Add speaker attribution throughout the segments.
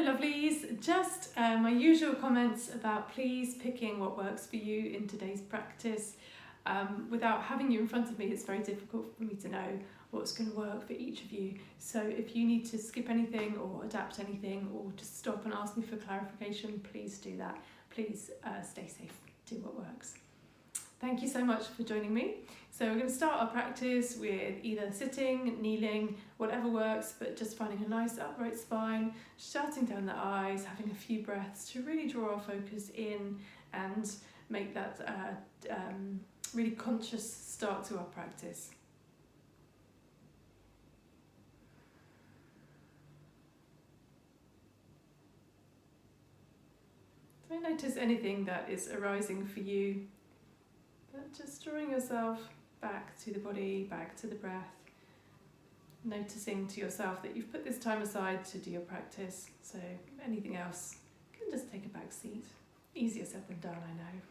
Speaker 1: Hello lovelies, just my usual comments about please picking what works for you in today's practice. Without having you in front of me, it's very difficult for me to know what's going to work for each of you. So if you need to skip anything or adapt anything or just stop and ask me for clarification, please do that. Please stay safe, do what works. Thank you so much for joining me. So we're going to start our practice with either sitting, kneeling, whatever works, but just finding a nice upright spine, shutting down the eyes, having a few breaths to really draw our focus in and make that really conscious start to our practice. Don't notice anything that is arising for you, but just drawing yourself back to the body, back to the breath, noticing to yourself that you've put this time aside to do your practice, so anything else can just take a back seat. Easier said than done, I know.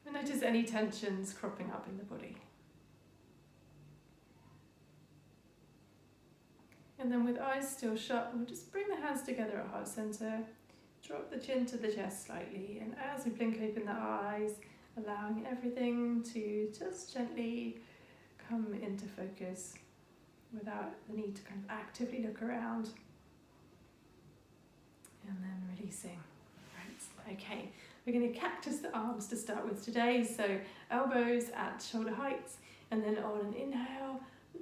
Speaker 1: And notice any tensions cropping up in the body. And then with eyes still shut, we'll just bring the hands together at heart center, drop the chin to the chest slightly, and as we blink open the eyes, allowing everything to just gently come into focus without the need to kind of actively look around. And then releasing. Right, okay. We're going to cactus the arms to start with today, so elbows at shoulder height, and then on an inhale,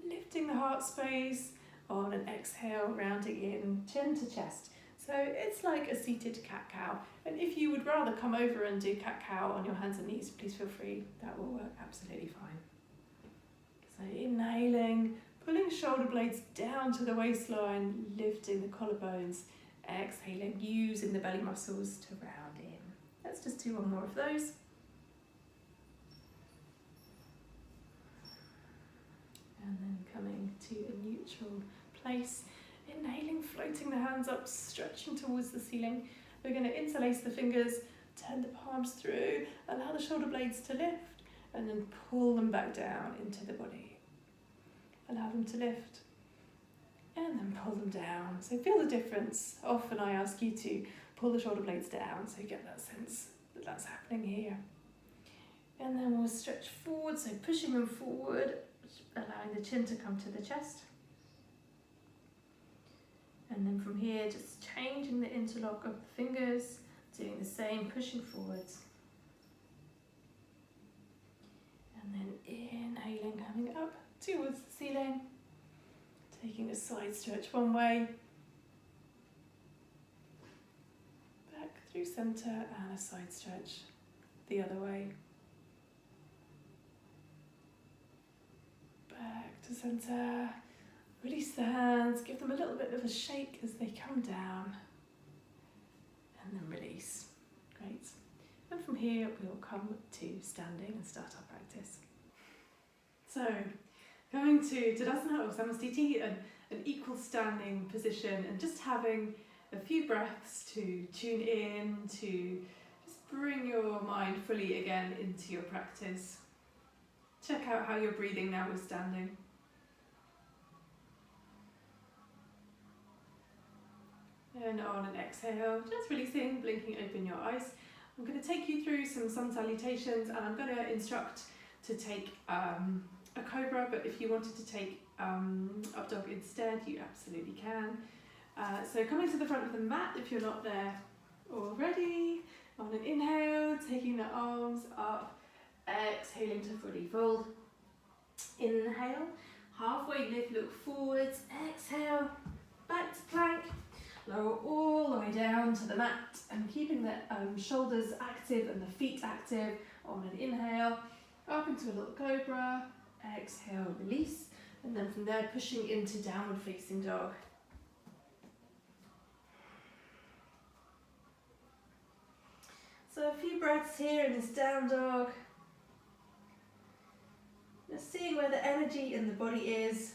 Speaker 1: lifting the heart space, on an exhale, rounding in, chin to chest. So it's like a seated cat-cow, and if you would rather come over and do cat-cow on your hands and knees, please feel free, that will work absolutely fine. So inhaling, pulling shoulder blades down to the waistline, lifting the collarbones, exhaling, using the belly muscles to round in. Let's just do one more of those. And then coming to a neutral place. Inhaling, floating the hands up, stretching towards the ceiling. We're going to interlace the fingers, turn the palms through, allow the shoulder blades to lift, and then pull them back down into the body. Allow them to lift, and then pull them down. So feel the difference. Often I ask you to pull the shoulder blades down, so you get that sense that that's happening here. And then we'll stretch forward, so pushing them forward, allowing the chin to come to the chest. And then from here, just changing the interlock of the fingers, doing the same, pushing forwards. And then inhaling, coming up towards the ceiling, taking a side stretch one way, back through center, and a side stretch the other way. Back to center. Release the hands, give them a little bit of a shake as they come down, and then release. Great. And from here we'll come to standing and start our practice. So, going to Tadasana or Samasthiti, an equal standing position, and just having a few breaths to tune in, to just bring your mind fully again into your practice. Check out how you're breathing now with standing. And on an exhale, just releasing, blinking open your eyes. I'm going to take you through some sun salutations, and I'm going to instruct to take a cobra, but if you wanted to take up dog instead, you absolutely can. So coming to the front of the mat if you're not there already. On an inhale, taking the arms up, exhaling to fully fold. Inhale, halfway lift, look forwards, exhale, back to plank. Lower all the way down to the mat, and keeping the shoulders active and the feet active. On an inhale, up into a little cobra, exhale, release, and then from there pushing into downward facing dog. So a few breaths here in this down dog. Just seeing where the energy in the body is.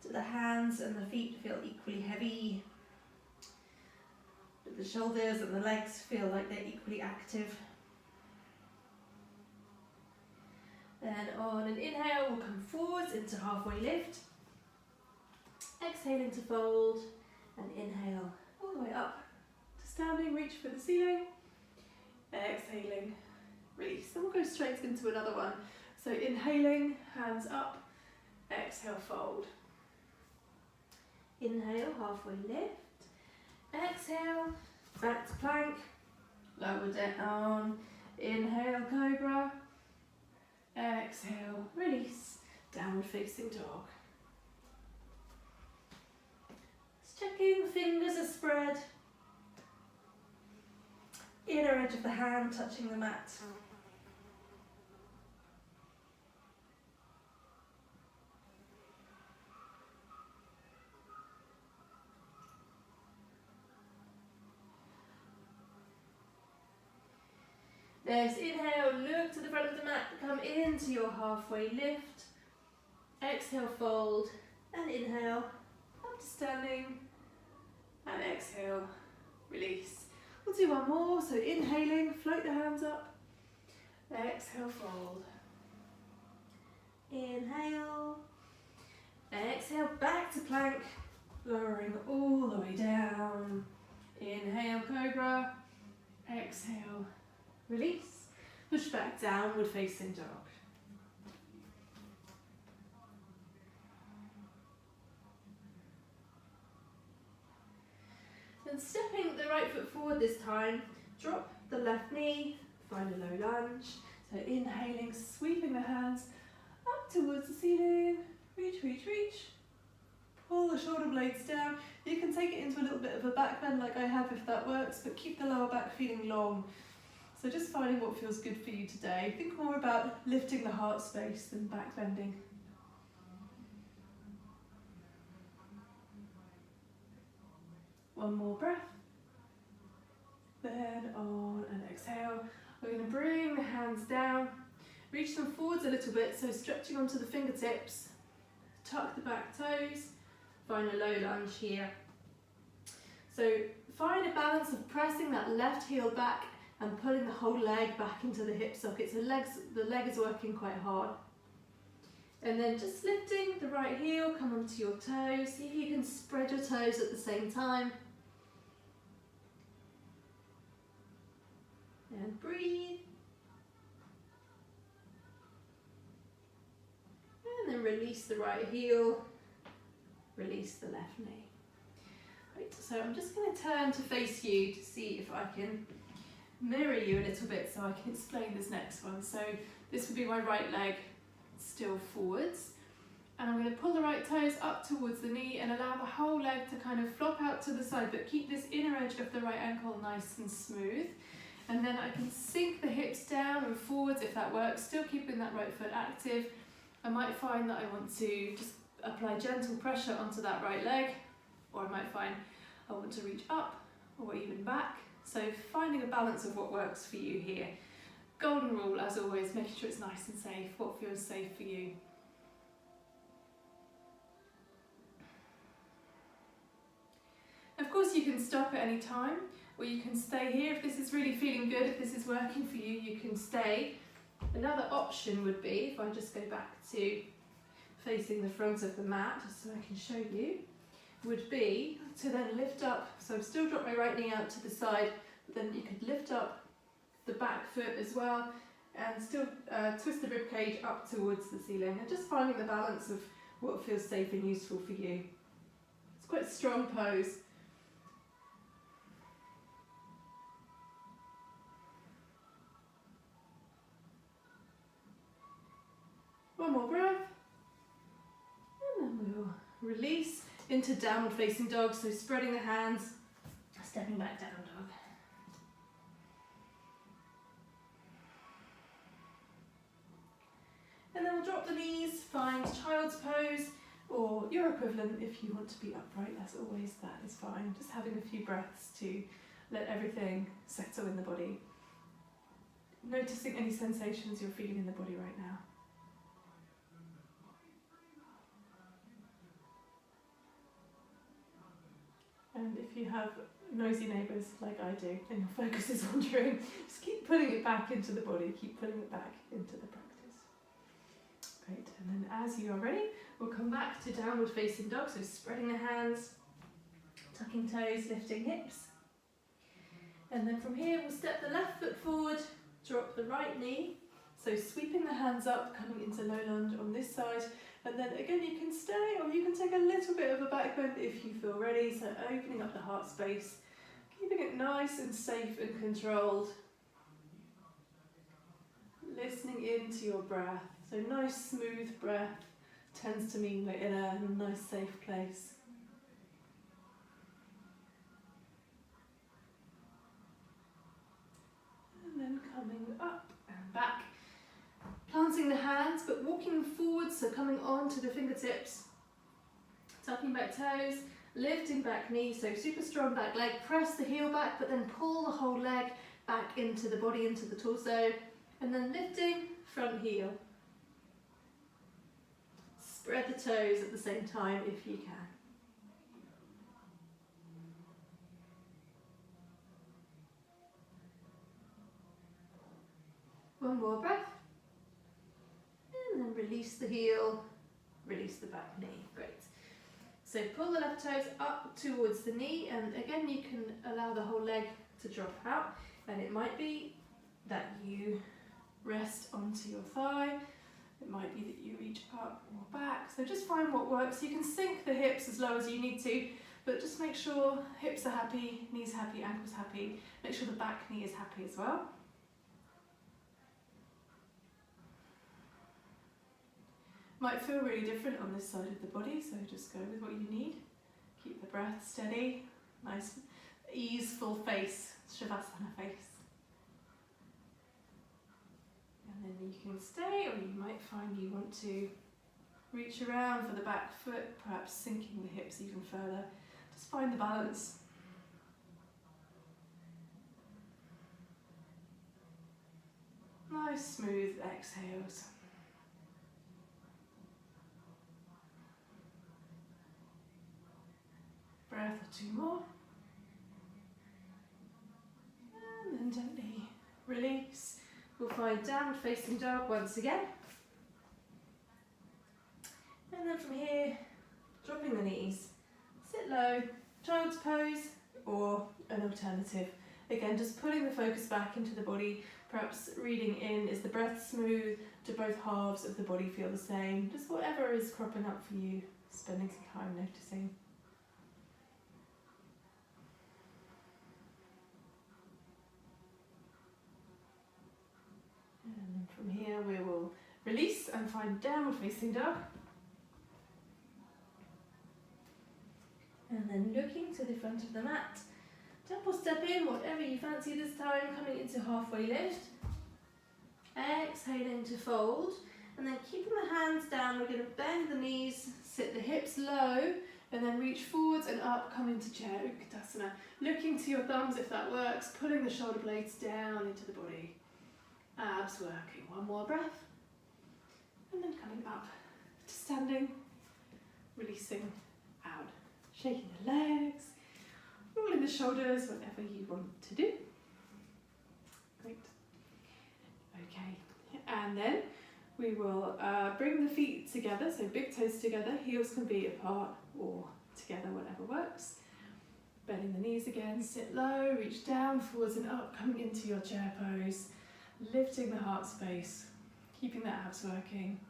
Speaker 1: Do the hands and the feet feel equally heavy? Do the shoulders and the legs feel like they're equally active? Then on an inhale, we'll come forwards into halfway lift. Exhale. exhaling to fold, and inhale all the way up to standing, reach for the ceiling, exhaling, release. And we'll go straight into another one. So inhaling, hands up, exhale, fold. Inhale, halfway lift, exhale, back to plank, lower down, inhale, cobra, exhale, release, downward facing dog. Just checking, fingers are spread, inner edge of the hand touching the mat. Next, inhale, look to the front of the mat, come into your halfway lift. Exhale, fold, and inhale, up to standing, and exhale, release. We'll do one more, so inhaling, float the hands up, exhale, fold. Inhale, exhale, back to plank, lowering all the way down. Inhale, cobra, exhale, release, push back, downward facing dog. Then stepping the right foot forward this time, drop the left knee, find a low lunge. So inhaling, sweeping the hands up towards the ceiling, reach, reach, reach. Pull the shoulder blades down. You can take it into a little bit of a back bend like I have if that works, but keep the lower back feeling long. So just finding what feels good for you today. Think more about lifting the heart space than back bending. One more breath. Then on and exhale. We're going to bring the hands down, reach them forwards a little bit, so stretching onto the fingertips. Tuck the back toes, find a low lunge here. So find a balance of pressing that left heel back and pulling the whole leg back into the hip socket. So the leg is working quite hard. And then just lifting the right heel, come onto your toes. See if you can spread your toes at the same time. And breathe. And then release the right heel, release the left knee. Right, so I'm just going to turn to face you to see if I can mirror you a little bit so I can explain this next one. So this would be my right leg still forwards, and I'm going to pull the right toes up towards the knee and allow the whole leg to kind of flop out to the side, but keep this inner edge of the right ankle nice and smooth. And then I can sink the hips down and forwards if that works, still keeping that right foot active. I might find that I want to just apply gentle pressure onto that right leg, or I might find I want to reach up or even back. So finding a balance of what works for you here. Golden rule, as always, making sure it's nice and safe, what feels safe for you. Of course, you can stop at any time, or you can stay here. If this is really feeling good, if this is working for you, you can stay. Another option would be, if I just go back to facing the front of the mat, just so I can show you, would be to then lift up. So I've still dropped my right knee out to the side, but then you could lift up the back foot as well, and still twist the rib cage up towards the ceiling, and just finding the balance of what feels safe and useful for you. It's quite a strong pose. One more breath, and then we'll release into downward facing dog, so spreading the hands, stepping back down dog. And then we'll drop the knees, find child's pose, or your equivalent if you want to be upright. As always, that is fine. Just having a few breaths to let everything settle in the body. Noticing any sensations you're feeling in the body right now. And if you have nosy neighbours like I do, and your focus is wandering, just keep pulling it back into the body, keep pulling it back into the practice. Great, and then as you are ready, we'll come back to downward facing dog, so spreading the hands, tucking toes, lifting hips. And then from here, we'll step the left foot forward, drop the right knee. So sweeping the hands up, coming into low lunge on this side. And then again, you can stay or you can take a little bit of a back bend if you feel ready. So opening up the heart space, keeping it nice and safe and controlled. Listening into your breath. So nice, smooth breath tends to mean we're in a nice, safe place. And then coming up and back. Planting the hands, but walking forward, so coming on to the fingertips. Tucking back toes, lifting back knee, so super strong back leg. Press the heel back, but then pull the whole leg back into the body, into the torso. And then lifting, front heel. Spread the toes at the same time if you can. One more breath. And then release the heel, release the back knee. Great. So pull the left toes up towards the knee, and again you can allow the whole leg to drop out, and it might be that you rest onto your thigh. It might be that you reach up or back. So just find what works. You can sink the hips as low as you need to, but just make sure hips are happy, knees happy, ankles happy. Make sure the back knee is happy as well. Might feel really different on this side of the body, so just go with what you need. Keep the breath steady, nice easeful face, Shavasana face. And then you can stay, or you might find you want to reach around for the back foot, perhaps sinking the hips even further. Just find the balance. Nice smooth exhales. Breath or two more. And then gently release. We'll find downward facing dog once again. And then from here, dropping the knees. Sit low, child's pose, or an alternative. Again, just putting the focus back into the body, perhaps reading in, is the breath smooth? Do both halves of the body feel the same? Just whatever is cropping up for you, spending some time noticing. And from here we will release and find downward facing dog. And then looking to the front of the mat. Jump or step in, whatever you fancy this time, coming into halfway lift. Exhaling to fold. And then keeping the hands down, we're going to bend the knees, sit the hips low, and then reach forwards and up, come into chair Utkatasana. Looking to your thumbs if that works, pulling the shoulder blades down into the body. Abs working. One more breath. And then coming up to standing, releasing out. Shaking the legs, rolling the shoulders, whatever you want to do. Great. Okay, and then we will bring the feet together, so big toes together, heels can be apart or together, whatever works. Bending the knees again, sit low, reach down, forwards and up, coming into your chair pose, lifting the heart space, keeping the abs working.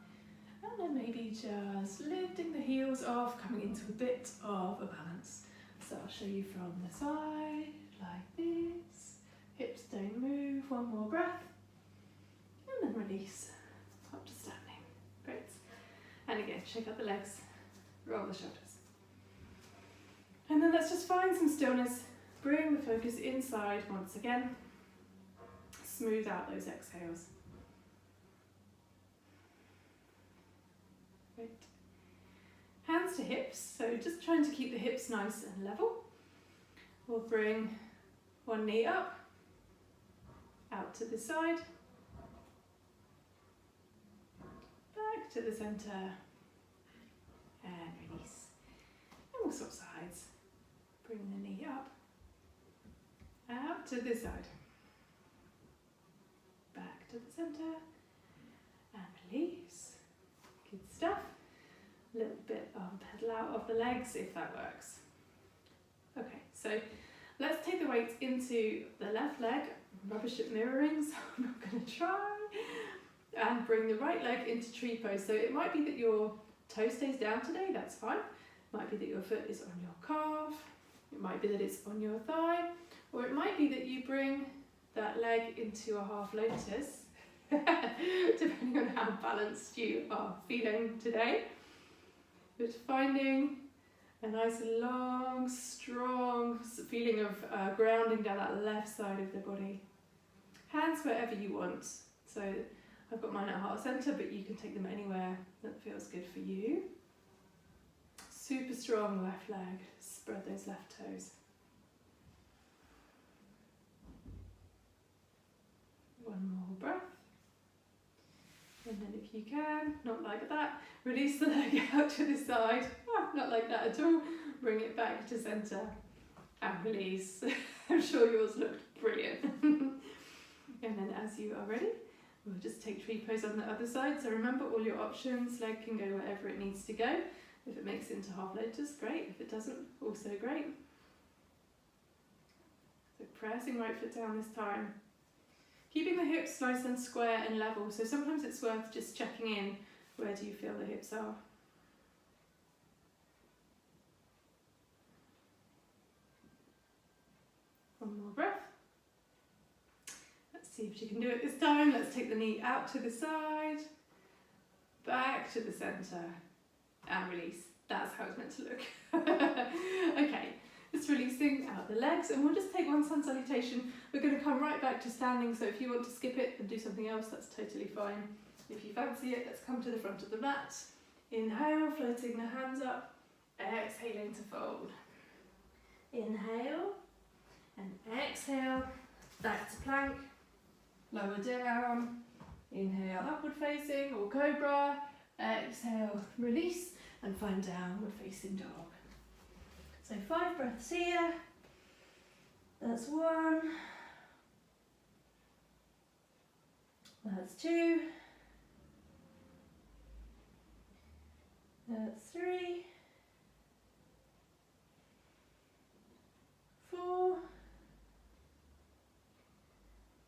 Speaker 1: And then maybe just lifting the heels off, coming into a bit of a balance. So I'll show you from the side, like this. Hips don't move, one more breath. And then release, up to standing. Great. And again, shake up the legs, roll the shoulders. And then let's just find some stillness. Bring the focus inside once again. Smooth out those exhales. Great. Hands to hips, so just trying to keep the hips nice and level. We'll bring one knee up, out to the side, back to the centre, and release. And we'll swap sides. Bring the knee up, out to the side, back to the centre, and release. Good stuff. a little bit pedal out of the legs if that works. Okay, so let's take the weight into the left leg. Rubbish at mirroring, so I'm not going to try. And bring the right leg into tree pose. So it might be that your toe stays down today, that's fine. It might be that your foot is on your calf. It might be that it's on your thigh. Or it might be that you bring that leg into a half lotus, depending on how balanced you are feeling today. But finding a nice long, strong feeling of grounding down that left side of the body. Hands wherever you want. So I've got mine at heart center, but you can take them anywhere that feels good for you. Super strong left leg. Spread those left toes. One more breath. And then if you can, not like that, release the leg out to the side. Not like that at all. Bring it back to center and release. I'm sure yours looked brilliant. And then as you are ready, we'll just take tree pose on the other side. So remember all your options. Leg can go wherever it needs to go. If it makes it into half lotus, great. If it doesn't, also great. So pressing right foot down this time. Keeping the hips nice and square and level. So sometimes it's worth just checking in. Where do you feel the hips are? One more breath. Let's see if she can do it this time. Let's take the knee out to the side, back to the center, and release. That's how it's meant to look. Okay, just releasing out the legs, and we'll just take one sun salutation. We're going to come right back to standing, so if you want to skip it and do something else, that's totally fine. If you fancy it, let's come to the front of the mat. Inhale, floating the hands up, exhaling to fold. Inhale, and exhale, back to plank, lower down, inhale, upward facing or cobra, exhale, release, and find downward facing dog. So 5 breaths here, that's 1, that's 2, that's 3, 4,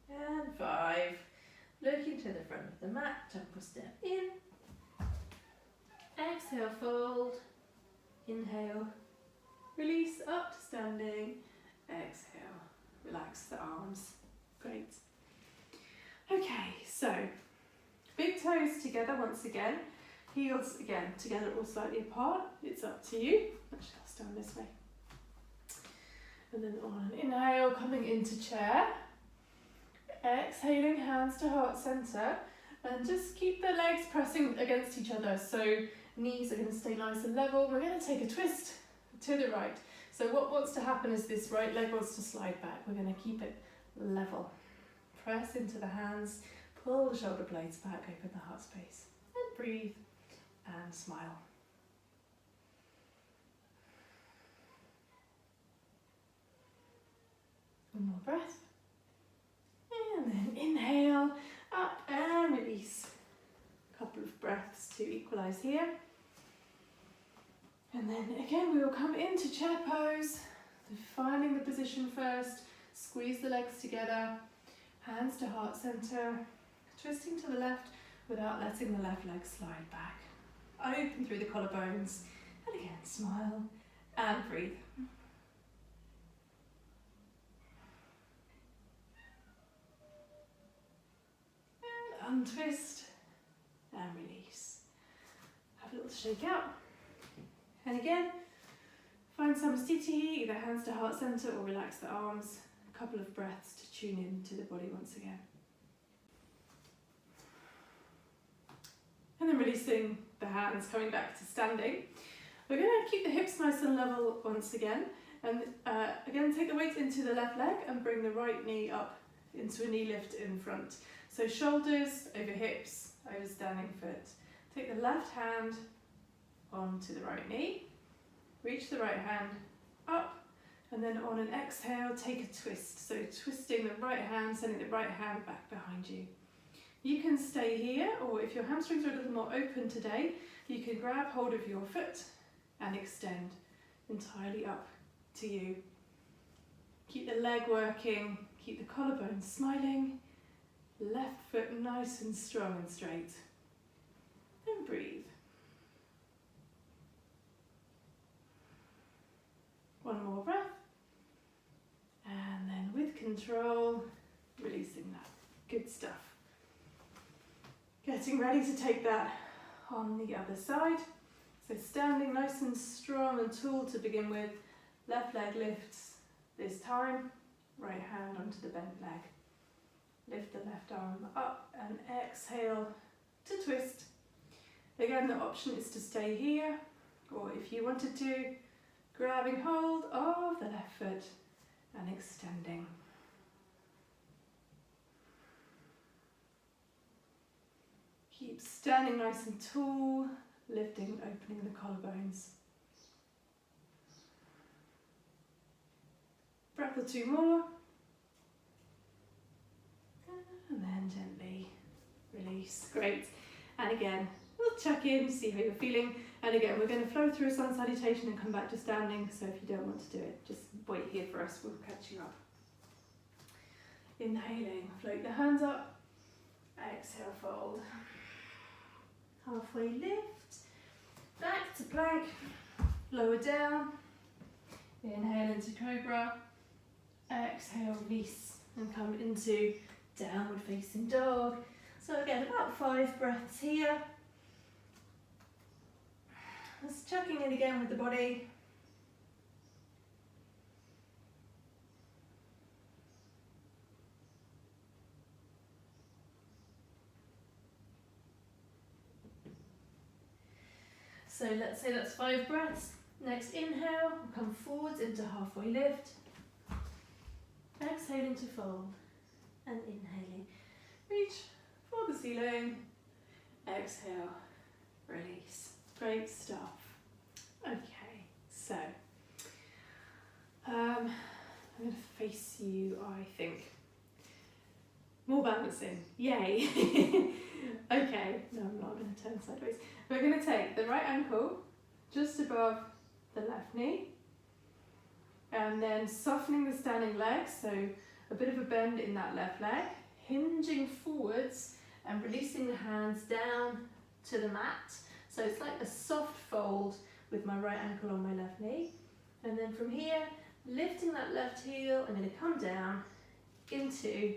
Speaker 1: and 5. Looking to the front of the mat, temple step in. Exhale, fold. Inhale, release up to standing. Exhale, relax the arms. Great. Okay, so big toes together once again. Heels again together or slightly apart. It's up to you. Actually, I'll stand this way. And then on an inhale, coming into chair. Exhaling, hands to heart center. And just keep the legs pressing against each other. So knees are going to stay nice and level. We're going to take a twist to the right. So what wants to happen is this right leg wants to slide back. We're going to keep it level. Press into the hands. Pull the shoulder blades back. Open the heart space. And breathe. And smile. One more breath. And then inhale, up and release. A couple of breaths to equalize here. And then again, we will come into chair pose, finding the position first, squeeze the legs together, hands to heart center, twisting to the left without letting the left leg slide back. Open through the collarbones, and again, smile and breathe. Untwist and release. Have a little shake out. And again, find some sthiti, either hands to heart center or relax the arms. A couple of breaths to tune in to the body once again. And then releasing the hands, coming back to standing. We're going to keep the hips nice and level once again. And again, take the weight into the left leg and bring the right knee up into a knee lift in front. So shoulders over hips, over standing foot. Take the left hand onto the right knee. Reach the right hand up. And then on an exhale, take a twist. So twisting the right hand, sending the right hand back behind you. You can stay here, or if your hamstrings are a little more open today, You can grab hold of your foot and extend entirely up to you. Keep the leg working, keep the collarbone smiling, left foot nice and strong and straight. And breathe. One more breath. And then with control, releasing that. Good stuff. Getting ready to take that on the other side. So standing nice and strong and tall to begin with. Left leg lifts this time. Right hand onto the bent leg. Lift the left arm up and exhale to twist. Again, the option is to stay here, or if you wanted to, grabbing hold of the left foot and extending. Keep standing nice and tall, lifting, opening the collarbones. Breath or two more. And then gently release. Great. And again, we'll check in, see how you're feeling. And again, we're going to flow through a sun salutation and come back to standing. So if you don't want to do it, just wait here for us. We'll catch you up. Inhaling, float the hands up. Exhale, fold. Halfway lift. Back to plank. Lower down. Inhale into cobra. Exhale, release. And come into downward facing dog. So again, about 5 breaths here. Just checking in again with the body. So let's say that's 5 breaths. Next inhale, come forwards into halfway lift. Exhaling to fold. And inhaling. Reach for the ceiling. Exhale, release. Great stuff. Okay, so I'm going to face you, I think. More balancing. Yay. Okay, no, I'm not going to turn sideways. We're going to take the right ankle just above the left knee, and then softening the standing leg, so a bit of a bend in that left leg, hinging forwards and releasing the hands down to the mat. So it's like a soft fold with my right ankle on my left knee. And then from here, lifting that left heel, I'm going to come down into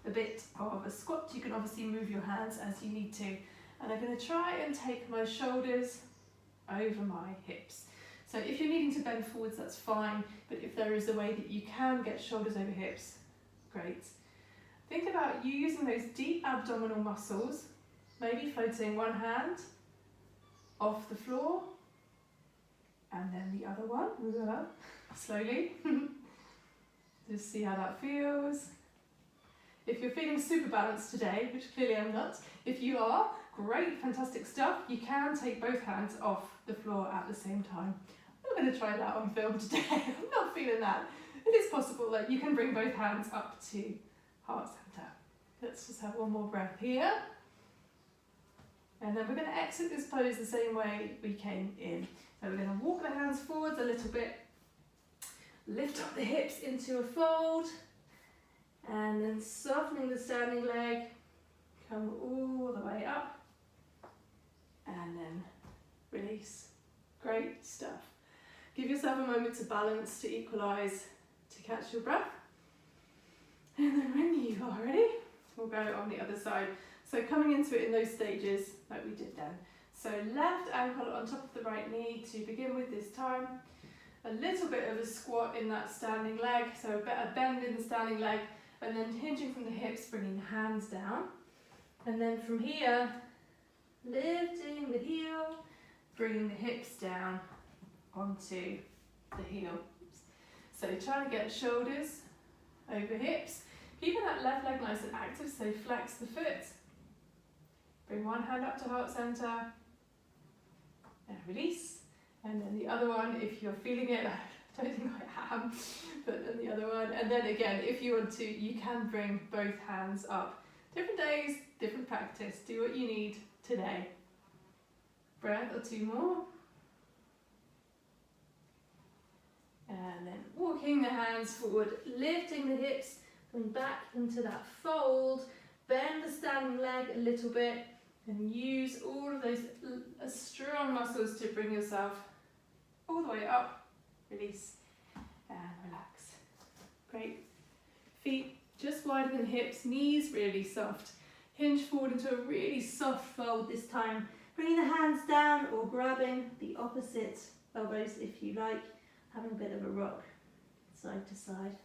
Speaker 1: a bit of a squat. You can obviously move your hands as you need to. And I'm going to try and take my shoulders over my hips. So if you're needing to bend forwards, that's fine. But if there is a way that you can get shoulders over hips, great. Think about you using those deep abdominal muscles, maybe floating one hand off the floor, and then the other one, slowly. Just see how that feels. If you're feeling super balanced today, which clearly I'm not, if you are, great, fantastic stuff. You can take both hands off the floor at the same time. I'm going to try that on film today. I'm not feeling that. It is possible that you can bring both hands up to heart center. Let's just have one more breath here. And then we're going to exit this pose the same way we came in. So we're going to walk the hands forwards a little bit, lift up the hips into a fold, and then softening the standing leg, come all the way up, and then release. Great stuff. Give yourself a moment to balance, to equalize, to catch your breath. And then when you are ready, we'll go on the other side. So coming into it in those stages like we did then. So left ankle on top of the right knee to begin with this time. A little bit of a squat in that standing leg, so a bend in the standing leg, and then hinging from the hips, bringing the hands down. And then from here, lifting the heel, bringing the hips down onto the heel. So trying to get shoulders over hips, keeping that left leg nice and active, so flex the foot. Bring one hand up to heart center, and release. And then the other one, if you're feeling it, I don't think I am, but then the other one. And then again, if you want to, you can bring both hands up. Different days, different practice. Do what you need today. Breath or two more. And then walking the hands forward, lifting the hips, coming back into that fold. Bend the standing leg a little bit and use all of those strong muscles to bring yourself all the way up. Release and relax. Great. Feet just wider than hips, knees really soft. Hinge forward into a really soft fold this time. Bringing the hands down or grabbing the opposite elbows if you like. Having a bit of a rock side to side.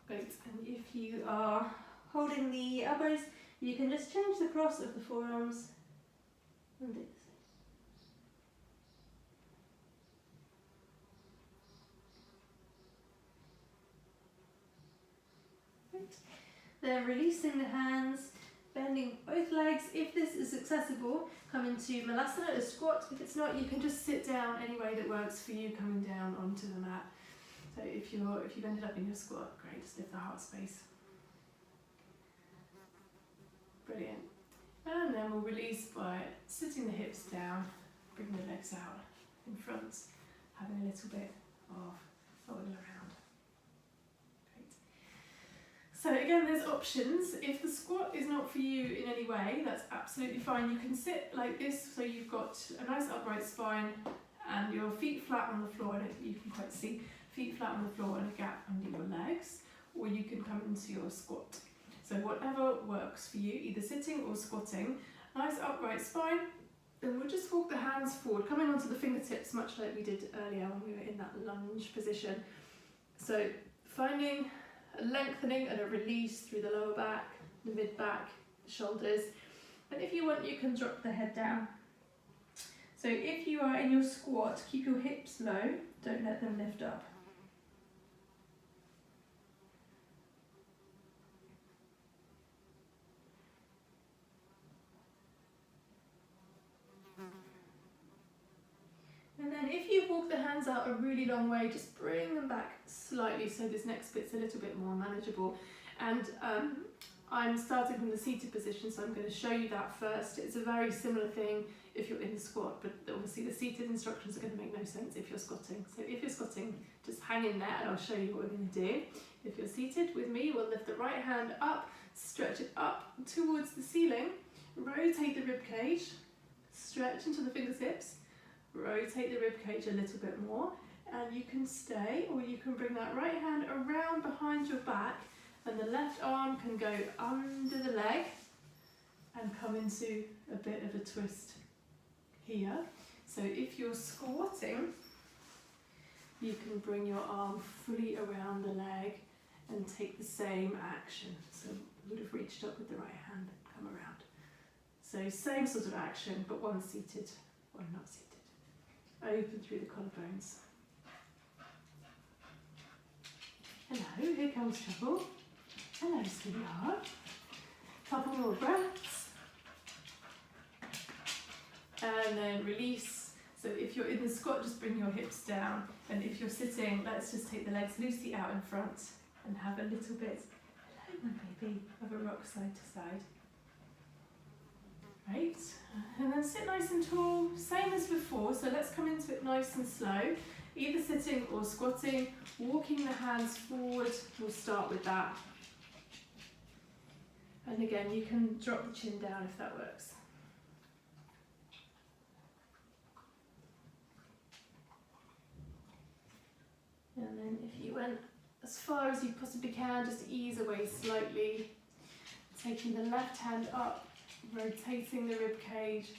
Speaker 1: Great, and if you are holding the elbows, you can just change the cross of the forearms and do the same. Great. Then releasing the hands, bending both legs. If this is accessible, come into Malasana, a squat. If it's not, you can just sit down any way that works for you, coming down onto the mat. So if you've ended up in your squat, great, just lift the heart space. Brilliant. And then we'll release by sitting the hips down, bring the legs out in front, having a little bit of folding around. Great. So again, there's options. If the squat is not for you in any way, that's absolutely fine. You can sit like this, so you've got a nice upright spine and your feet flat on the floor. I don't think you can quite see. Feet flat on the floor and a gap under your legs, or you can come into your squat. So whatever works for you, either sitting or squatting. Nice upright spine. Then we'll just walk the hands forward, coming onto the fingertips, much like we did earlier when we were in that lunge position. So finding a lengthening and a release through the lower back, the mid back, the shoulders. And if you want, you can drop the head down. So if you are in your squat, keep your hips low, don't let them lift up. And then if you walk the hands out a really long way, just bring them back slightly so this next bit's a little bit more manageable. And I'm starting from the seated position, so I'm going to show you that first. It's a very similar thing if you're in the squat, but obviously the seated instructions are going to make no sense if you're squatting. So if you're squatting, just hang in there and I'll show you what we're going to do. If you're seated with me, we'll lift the right hand up, stretch it up towards the ceiling, rotate the rib cage, stretch into the fingertips, rotate the rib cage a little bit more, and you can stay, or you can bring that right hand around behind your back, and the left arm can go under the leg and come into a bit of a twist here. So if you're squatting, you can bring your arm fully around the leg and take the same action. So you would have reached up with the right hand, come around. So same sort of action, but one seated, one not seated. Open through the collarbones. Hello, here comes trouble. Hello, sweetheart. Couple more breaths. And then release. So if you're in the squat, just bring your hips down. And if you're sitting, let's just take the legs loosely out in front and have a little bit, hello my baby, of a rock side to side. Right, and then sit nice and tall, same as before, so let's come into it nice and slow, either sitting or squatting, walking the hands forward, we'll start with that. And again, you can drop the chin down if that works. And then if you went as far as you possibly can, just ease away slightly, taking the left hand up, rotating the rib cage,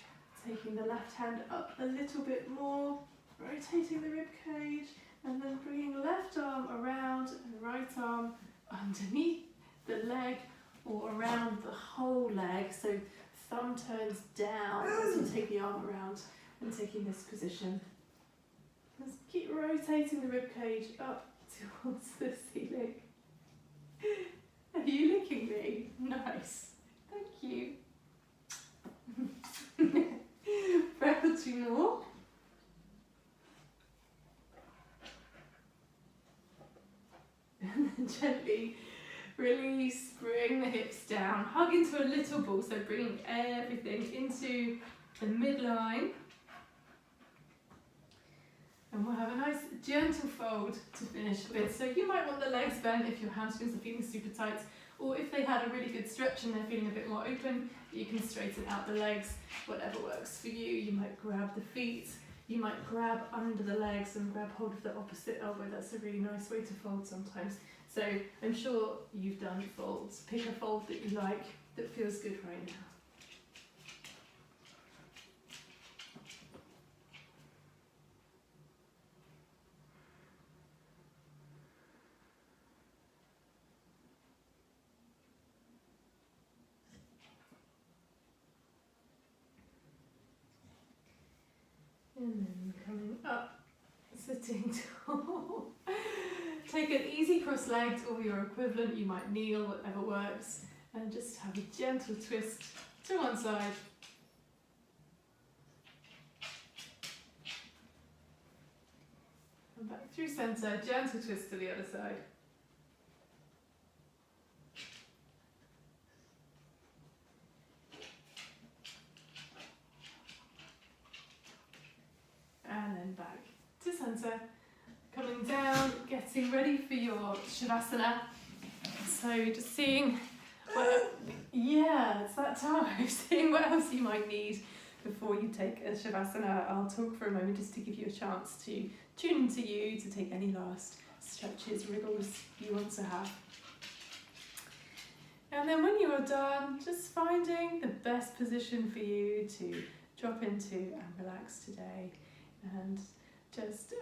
Speaker 1: taking the left hand up a little bit more, rotating the rib cage, and then bringing left arm around and right arm underneath the leg or around the whole leg. So thumb turns down as you take the arm around and taking this position. Just keep rotating the rib cage up towards the ceiling. Are you licking me? Nice. Thank you. Breath or two more. And then gently Release, bring the hips down, hug into a little ball, so bringing everything into the midline. And we'll have a nice gentle fold to finish with. So you might want the legs bent if your hamstrings are feeling super tight, or if they had a really good stretch and they're feeling a bit more open, you can straighten out the legs, whatever works for you. You might grab the feet, you might grab under the legs and grab hold of the opposite elbow. That's a really nice way to fold sometimes. So I'm sure you've done folds. Pick a fold that you like, that feels good right now. And then coming up, sitting tall. Take an easy cross-legged or your equivalent, you might kneel, whatever works, and just have a gentle twist to one side. And back through centre, gentle twist to the other side. And then back to centre. Coming down, getting ready for your Shavasana. So just seeing it's that time. Seeing what else you might need before you take a Shavasana. I'll talk for a moment just to give you a chance to tune into you, to take any last stretches, wriggles you want to have. And then when you are done, just finding the best position for you to drop into and relax today. And just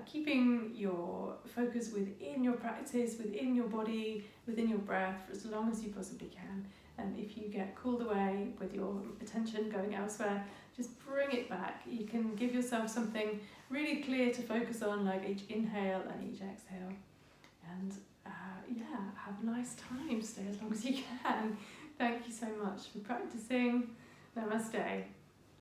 Speaker 1: keeping your focus within your practice, within your body, within your breath for as long as you possibly can. And if you get called away with your attention going elsewhere, just bring it back. You can give yourself something really clear to focus on, like each inhale and each exhale. And have a nice time. Stay as long as you can. Thank you so much for practicing. Namaste.